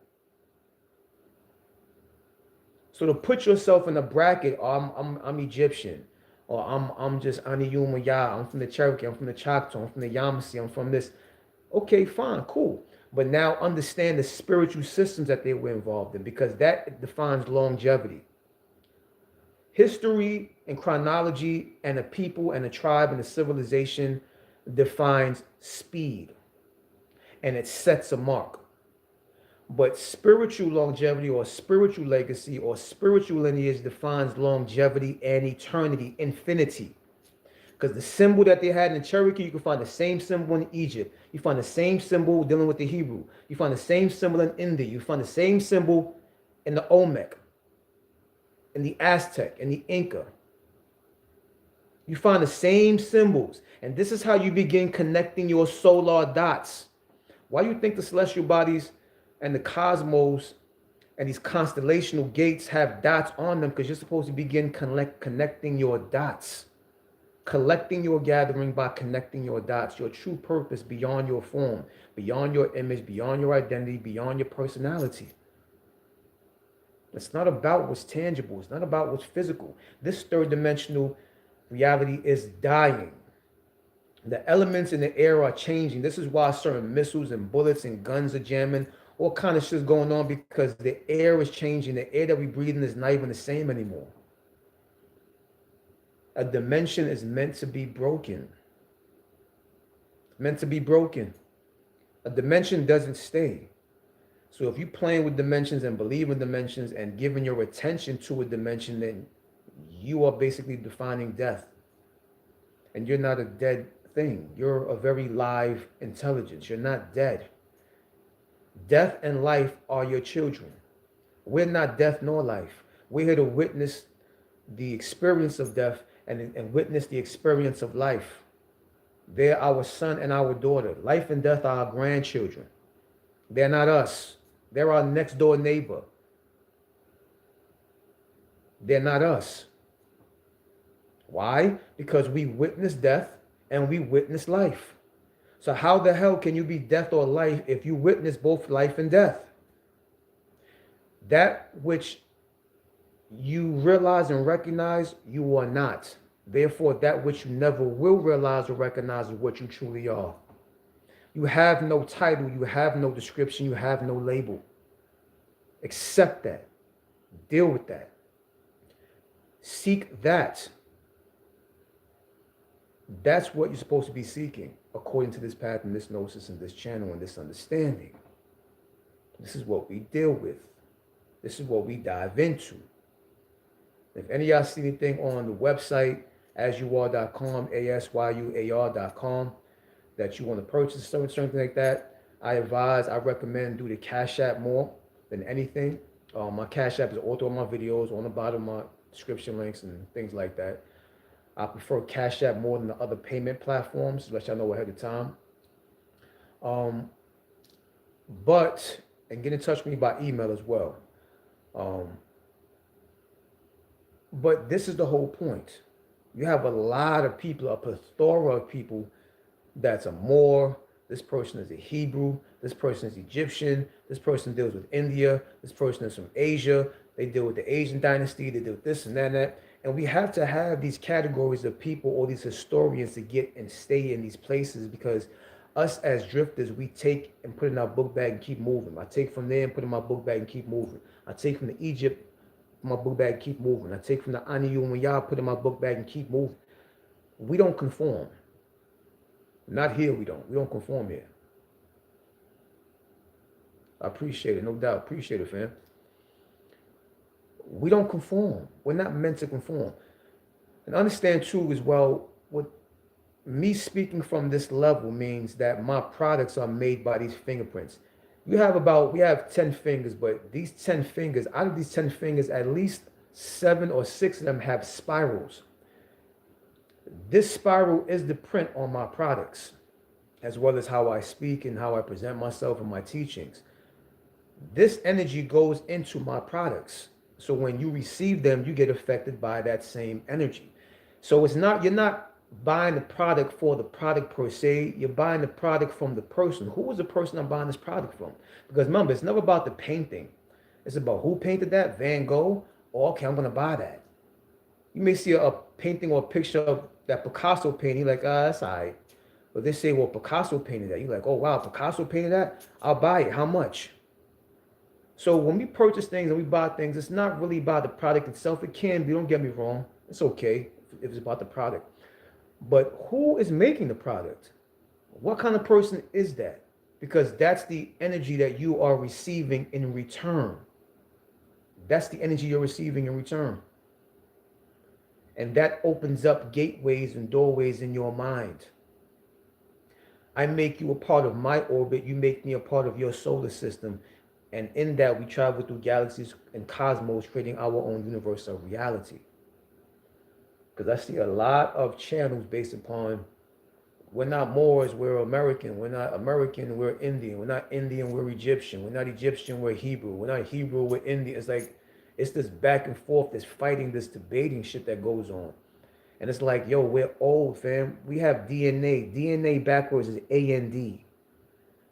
So to put yourself in a bracket, oh, I'm Egyptian, or I'm just Aniyuma Ya, I'm from the Cherokee, I'm from the Choctaw, I'm from the Yamasee, I'm from this. Okay, fine, cool. But now understand the spiritual systems that they were involved in, because that defines longevity. History and chronology and a people and a tribe and a civilization defines speed, and it sets a mark. But spiritual longevity or spiritual legacy or spiritual lineage defines longevity and eternity, infinity. Because the symbol that they had in Cherokee, you can find the same symbol in Egypt. You find the same symbol dealing with the Hebrew. You find the same symbol in India. You find the same symbol in the Olmec, in the Aztec, in the Inca. You find the same symbols. And this is how you begin connecting your solar dots. Why do you think the celestial bodies and the cosmos and these constellational gates have dots on them? Because you're supposed to begin connecting your dots. Collecting your gathering by connecting your dots, your true purpose beyond your form, beyond your image, beyond your identity, beyond your personality. It's not about what's tangible. It's not about what's physical. This third dimensional reality is dying. The elements in the air are changing. This is why certain missiles and bullets and guns are jamming. All kind of shit's going on, because the air is changing. The air that we breathe in is not even the same anymore. A dimension is meant to be broken. Meant to be broken. A dimension doesn't stay. So if you're playing with dimensions and believe in dimensions and giving your attention to a dimension, then you are basically defining death. And you're not a dead thing. You're a very live intelligence. You're not dead. Death and life are your children. We're not death nor life. We're here to witness the experience of death and witness the experience of life. They're our son and our daughter. Life and death are our grandchildren. They're not us. They're our next door neighbor. They're not us. Why? Because we witness death and we witness life. So how the hell can you be death or life if you witness both life and death? That which you realize and recognize, you are not. Therefore, that which you never will realize or recognize is what you truly are. You have no title, you have no description, you have no label. Accept that. Deal with that. Seek that. That's what you're supposed to be seeking, according to this path and this gnosis and this channel and this understanding. This is what we deal with. This is what we dive into. If any of y'all see anything on the website, asyouare.com, asyuar.com, that you want to purchase something like that, I recommend do the Cashapp more than anything. My Cashapp is all through my videos, on the bottom of my description links and things like that. I prefer Cashapp more than the other payment platforms, to let y'all know ahead of time. And get in touch with me by email as well. But this is the whole point. You have a lot of people, a plethora of people that's a Moor, this person is a Hebrew, this person is Egyptian, this person deals with India, this person is from Asia, they deal with the Asian dynasty, they deal with this and that and that. And we have to have these categories of people or these historians to get and stay in these places, because us as drifters, we take and put in our book bag and keep moving. I take from there and put in my book bag and keep moving. I take from the Egypt, my book bag and keep moving. I take from the Aniyu and Yah, put in my book bag and keep moving. We don't conform. Not here, we don't. We don't conform here. I appreciate it, no doubt. Appreciate it, fam. We don't conform. We're not meant to conform. And understand too as well, what me speaking from this level means that my products are made by these fingerprints. We have 10 fingers, but these 10 fingers, out of these 10 fingers, at least 7 or 6 of them have spirals. This spiral is the print on my products, as well as how I speak and how I present myself in my teachings. This energy goes into my products. So when you receive them, you get affected by that same energy. So you're not buying the product for the product per se. You're buying the product from the person. Who is the person I'm buying this product from? Because remember, it's never about the painting. It's about who painted that, Van Gogh Oh, okay, I'm gonna buy that. You may see a painting or a picture of that Picasso painting, like, ah, that's all right. But they say, well, Picasso painted that. You're like, oh wow, Picasso painted that? I'll buy it. How much? So when we purchase things and we buy things, it's not really about the product itself. It can be, don't get me wrong. It's okay if it's about the product. But who is making the product? What kind of person is that? Because that's the energy that you are receiving in return. That's the energy you're receiving in return. And that opens up gateways and doorways in your mind. I make you a part of my orbit. You make me a part of your solar system. And in that, we travel through galaxies and cosmos, creating our own universe of reality. Because I see a lot of channels based upon, we're not Moors, we're American. We're not American, we're Indian. We're not Indian, we're Egyptian. We're not Egyptian, we're Hebrew. We're not Hebrew, we're Indian. It's like, it's this back and forth, this fighting, this debating shit that goes on. And it's like, yo, we're old, fam. We have DNA. DNA backwards is AND,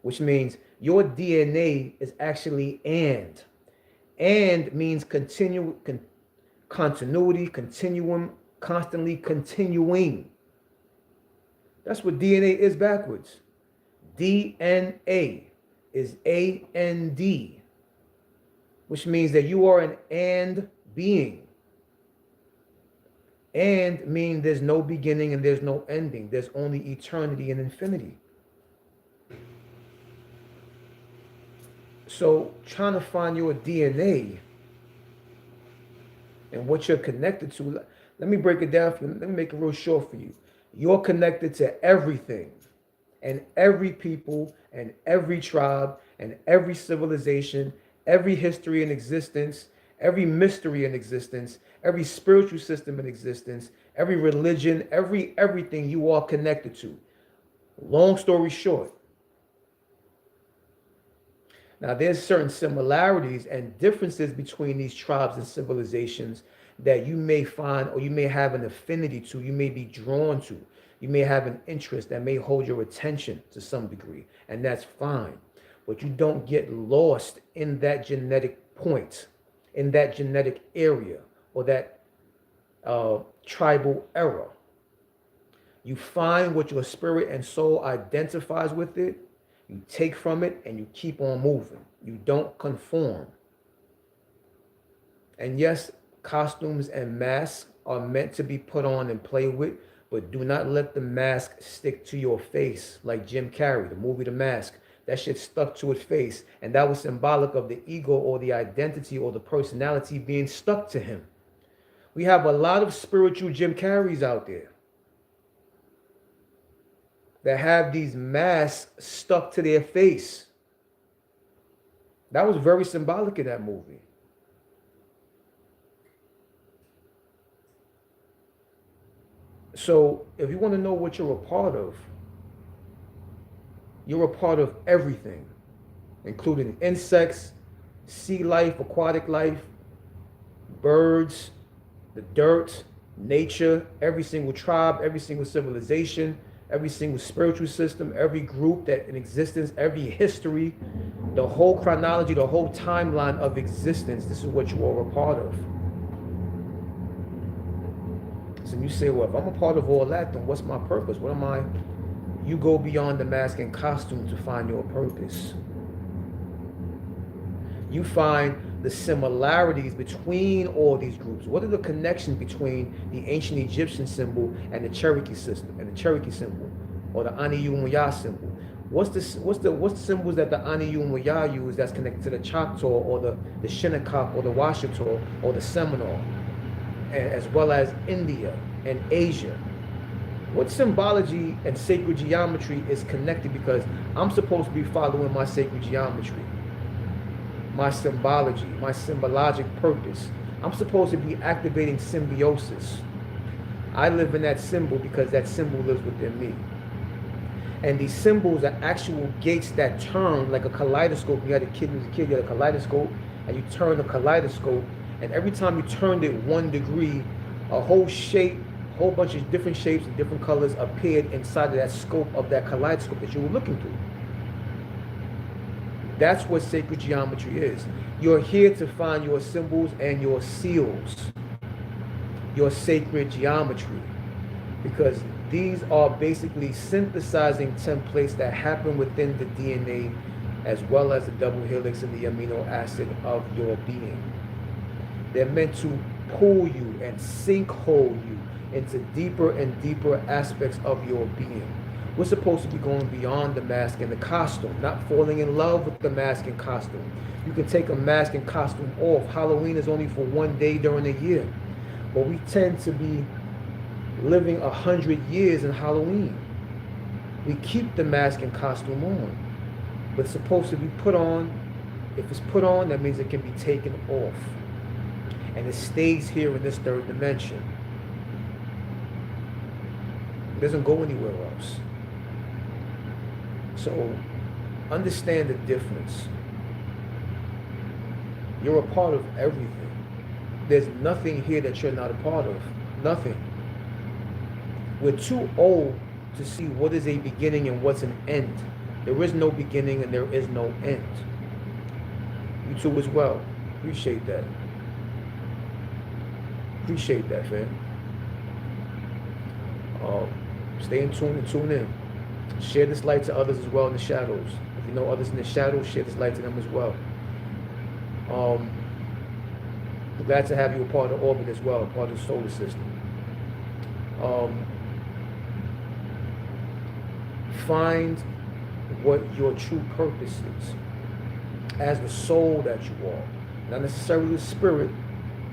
which means your DNA is actually and. And means continuity, continuum, constantly continuing. That's what DNA is backwards. DNA is AND, which means that you are an and being. And mean there's no beginning and there's no ending. There's only eternity and infinity. So trying to find your DNA and what you're connected to, let me break it down for you. Let me make it real short for you. You're connected to everything and every people and every tribe and every civilization, every history in existence, every mystery in existence, every spiritual system in existence, every religion, everything you are connected to. Long story short. Now, there's certain similarities and differences between these tribes and civilizations that you may find or you may have an affinity to, you may be drawn to. You may have an interest that may hold your attention to some degree, and that's fine. But you don't get lost in that genetic point, in that genetic area, or that tribal era. You find what your spirit and soul identifies with it, you take from it, and you keep on moving. You don't conform. And yes, costumes and masks are meant to be put on and played with, but do not let the mask stick to your face like Jim Carrey, the movie The Mask. That shit stuck to his face, and that was symbolic of the ego or the identity or the personality being stuck to him. We have a lot of spiritual Jim Carreys out there that have these masks stuck to their face. That was very symbolic in that movie. So if you want to know what you're a part of, you're a part of everything, including insects, sea life, aquatic life, birds, the dirt, nature, every single tribe, every single civilization, every single spiritual system, every group that in existence, every history, the whole chronology, the whole timeline of existence. This is what you are a part of. So you say, well, if I'm a part of all that, then what's my purpose? What am I? You go beyond the mask and costume to find your purpose. You find the similarities between all these groups. What are the connections between the ancient Egyptian symbol and the Cherokee system and the Cherokee symbol, or the Aniyu symbol? What's the symbols that the Aniyu use that's connected to the Choctaw or the Shinnecock or the Washita or the Seminole, as well as India and Asia? What symbology and sacred geometry is connected? Because I'm supposed to be following my sacred geometry, my symbology, my symbologic purpose. I'm supposed to be activating symbiosis. I live in that symbol because that symbol lives within me. And these symbols are actual gates that turn like a kaleidoscope. You had a kid who was a kid, you had a kaleidoscope, and you turn the kaleidoscope, and every time you turned it 1 degree, a whole shape, a whole bunch of different shapes and different colors appeared inside of that scope of that kaleidoscope that you were looking through. That's what sacred geometry is. You're here to find your symbols and your seals, your sacred geometry, because these are basically synthesizing templates that happen within the DNA, as well as the double helix and the amino acid of your being. They're meant to pull you and sinkhole you into deeper and deeper aspects of your being. We're supposed to be going beyond the mask and the costume, not falling in love with the mask and costume. You can take a mask and costume off. Halloween is only for one day during the year. But we tend to be living 100 years in Halloween. We keep the mask and costume on. But it's supposed to be put on. If it's put on, that means it can be taken off. And it stays here in this third dimension. It doesn't go anywhere else. So understand the difference. You're a part of everything. There's nothing here that you're not a part of. Nothing. We're too old to see what is a beginning and what's an end. There is no beginning and there is no end. You too as well. Appreciate that. Appreciate that, fam. Stay in tune and tune in. Share this light to others as well in the shadows. If you know others in the shadows, share this light to them as well. We're glad to have you a part of the orbit as well, a part of the solar system. Find what your true purpose is as the soul that you are. Not necessarily the spirit,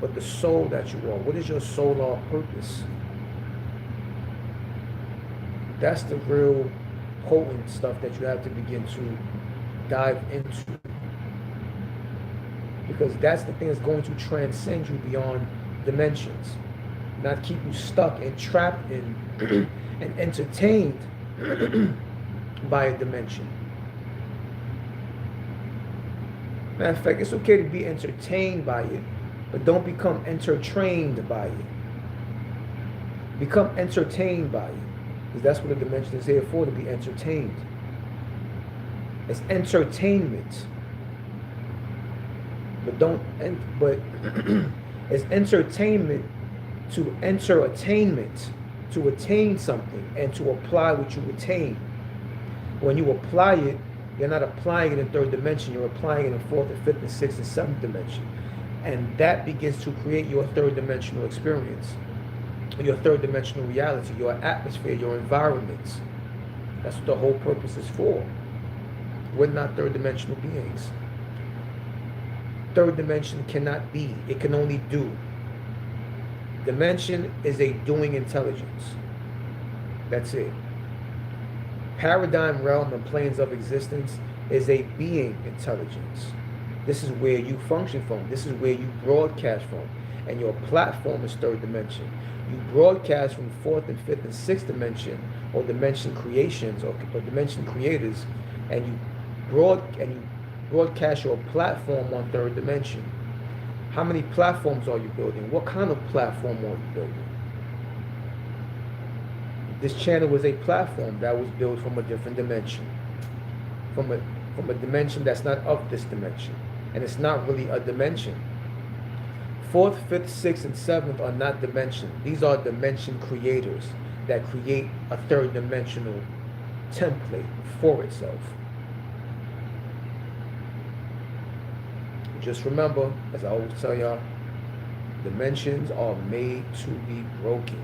but the soul that you are. What is your solar purpose? That's the real potent stuff that you have to begin to dive into. Because that's the thing that's going to transcend you beyond dimensions. Not keep you stuck and trapped in and entertained by a dimension. Matter of fact, it's okay to be entertained by it, but don't become entertained by it. Become entertained by it. Because that's what a dimension is here for, to be entertained. It's entertainment. But it's entertainment to enter attainment, to attain something and to apply what you attain. When you apply it, you're not applying it in third dimension, you're applying it in fourth and fifth and sixth and seventh dimension. And that begins to create your third dimensional experience, your third dimensional reality, your atmosphere, your environments. That's what the whole purpose is for. We're not third dimensional beings. Third dimension cannot be, it can only do. Dimension is a doing intelligence. That's it. Paradigm realm and planes of existence is a being intelligence. This is where you function from. This is where you broadcast from. And your platform is third dimension. You broadcast from fourth and fifth and sixth dimension, or dimension creations, or dimension creators, and you broadcast your platform on third dimension. How many platforms are you building? What kind of platform are you building? This channel was a platform that was built from a different dimension, from a dimension that's not of this dimension, and it's not really a dimension. Fourth, fifth, sixth, and seventh are not dimension. These are dimension creators that create a third dimensional template for itself. Just remember, as I always tell y'all, dimensions are made to be broken.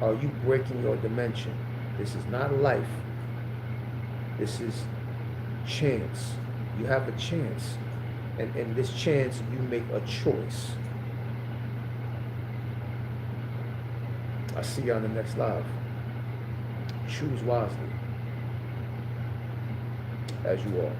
Are you breaking your dimension? This is not life. This is chance. You have a chance. And in this chance, you make a choice. I'll see you on the next live. Choose wisely. As you are.